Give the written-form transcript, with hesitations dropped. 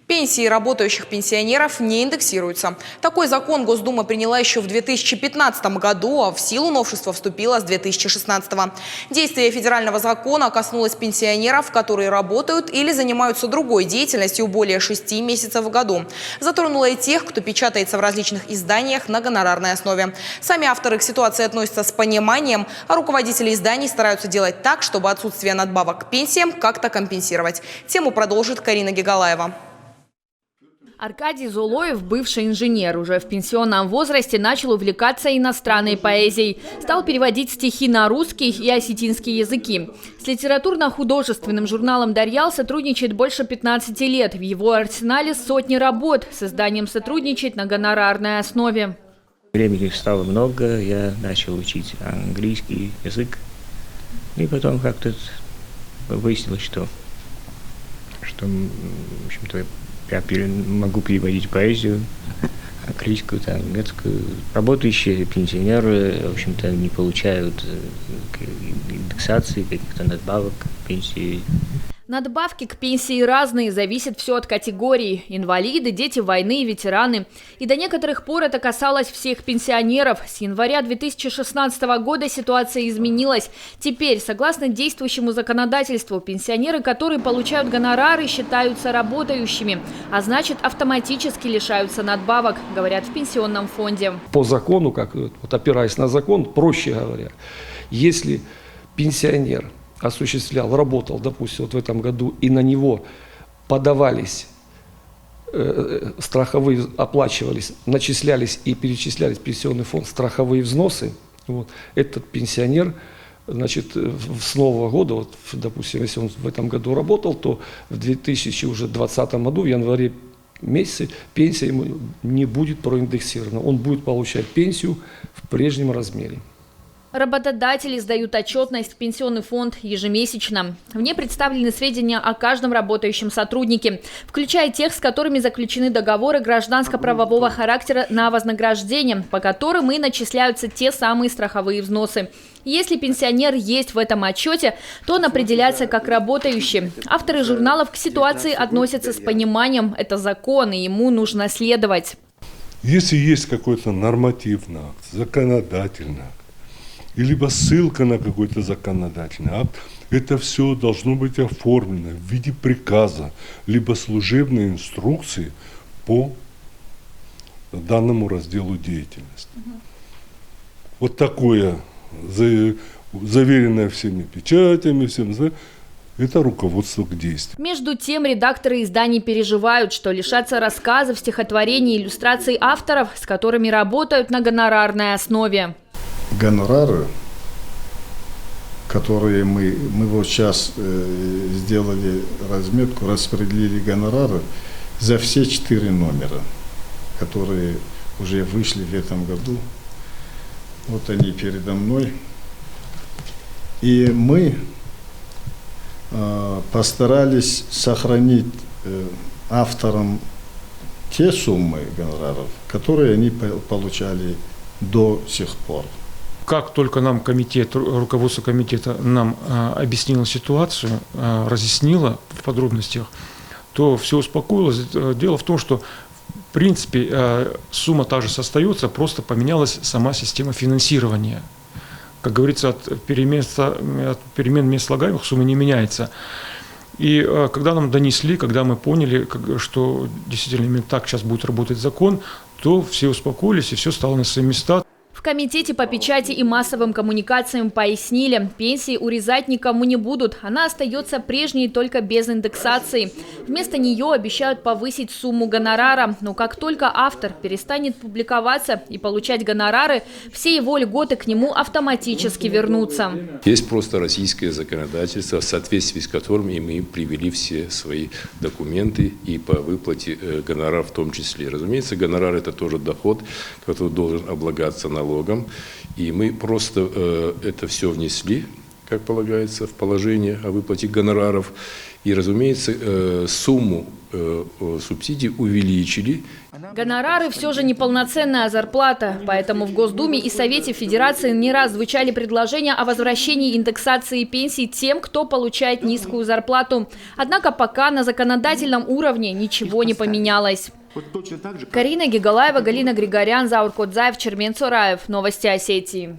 Пенсии работающих пенсионеров не индексируются. Такой закон Госдума приняла еще в 2015 году, а в силу новшества вступило с 2016. Действие федерального закона коснулось пенсионеров, которые работают или занимаются другой деятельностью более 6 месяцев в году. Затронуло и тех, кто печатается в различных изданиях на гонорарной основе. Сами авторы к ситуации относятся с пониманием, а руководители изданий стараются делать так, чтобы отсутствие надбавок к пенсиям как-то компенсировать. Тему продолжит Карина Гигалаева. Аркадий Зулоев, бывший инженер, уже в пенсионном возрасте начал увлекаться иностранной поэзией. Стал переводить стихи на русский и осетинский языки. С литературно-художественным журналом «Дарьял» сотрудничает больше 15 лет. В его арсенале сотни работ. С изданием сотрудничает на гонорарной основе. Времени стало много, я начал учить английский язык. И потом как-то выяснилось, что в общем-то, я могу переводить поэзию, английскую, немецкую. Работающие пенсионеры, в общем-то, не получают индексации, каких-то надбавок, пенсии. Надбавки к пенсии разные, зависит все от категорий. Инвалиды, дети войны, ветераны. И до некоторых пор это касалось всех пенсионеров. С января 2016 года ситуация изменилась. Теперь, согласно действующему законодательству, пенсионеры, которые получают гонорары, считаются работающими. А значит, автоматически лишаются надбавок, говорят в пенсионном фонде. По закону, опираясь на закон, проще говоря, если пенсионер работал, допустим, в этом году, и на него подавались страховые, оплачивались, начислялись и перечислялись в пенсионный фонд страховые взносы, этот пенсионер, с нового года, допустим, если он в этом году работал, то в 2020 году, в январе месяце, пенсия ему не будет проиндексирована. Он будет получать пенсию в прежнем размере. Работодатели сдают отчетность в пенсионный фонд ежемесячно. В ней представлены сведения о каждом работающем сотруднике, включая тех, с которыми заключены договоры гражданско-правового характера на вознаграждение, по которым и начисляются те самые страховые взносы. Если пенсионер есть в этом отчете, то он определяется как работающий. Авторы журналов к ситуации относятся с пониманием. Это закон, и ему нужно следовать. Если есть какой-то нормативный акт, законодательный акт, либо ссылка на какой-то законодательный акт, это все должно быть оформлено в виде приказа, либо служебной инструкции по данному разделу деятельности. Вот такое, заверенное всеми печатями, это руководство к действию. Между тем, редакторы изданий переживают, что лишатся рассказов, стихотворений, иллюстраций авторов, с которыми работают на гонорарной основе. Гонорары, которые мы вот сейчас сделали разметку, распределили гонорары за все 4 номера, которые уже вышли в этом году. Вот они передо мной. И мы постарались сохранить авторам те суммы гонораров, которые они получали до сих пор. Как только нам руководство комитета нам объяснило ситуацию, разъяснило в подробностях, то все успокоилось. Дело в том, что в принципе сумма та же остается, просто поменялась сама система финансирования. Как говорится, от перемен мест слагаемых сумма не меняется. И когда нам донесли, когда мы поняли, что действительно именно так сейчас будет работать закон, то все успокоились и все стало на свои места. В комитете по печати и массовым коммуникациям пояснили, пенсии урезать никому не будут. Она остается прежней, только без индексации. Вместо нее обещают повысить сумму гонорара. Но как только автор перестанет публиковаться и получать гонорары, все его льготы к нему автоматически вернутся. Есть просто российское законодательство, в соответствии с которым и мы привели все свои документы и по выплате гонораров в том числе. Разумеется, гонорар – это тоже доход, который должен облагаться налогом. И мы просто это все внесли, как полагается, в положение о выплате гонораров. И, разумеется, сумму субсидий увеличили. Гонорары все же неполноценная зарплата, поэтому в Госдуме и Совете Федерации не раз звучали предложения о возвращении индексации пенсий тем, кто получает низкую зарплату. Однако пока на законодательном уровне ничего не поменялось. Карина Гигалаева, Галина Григорян, Заур Кодзаев, Чермен Цораев. Новости Осетии.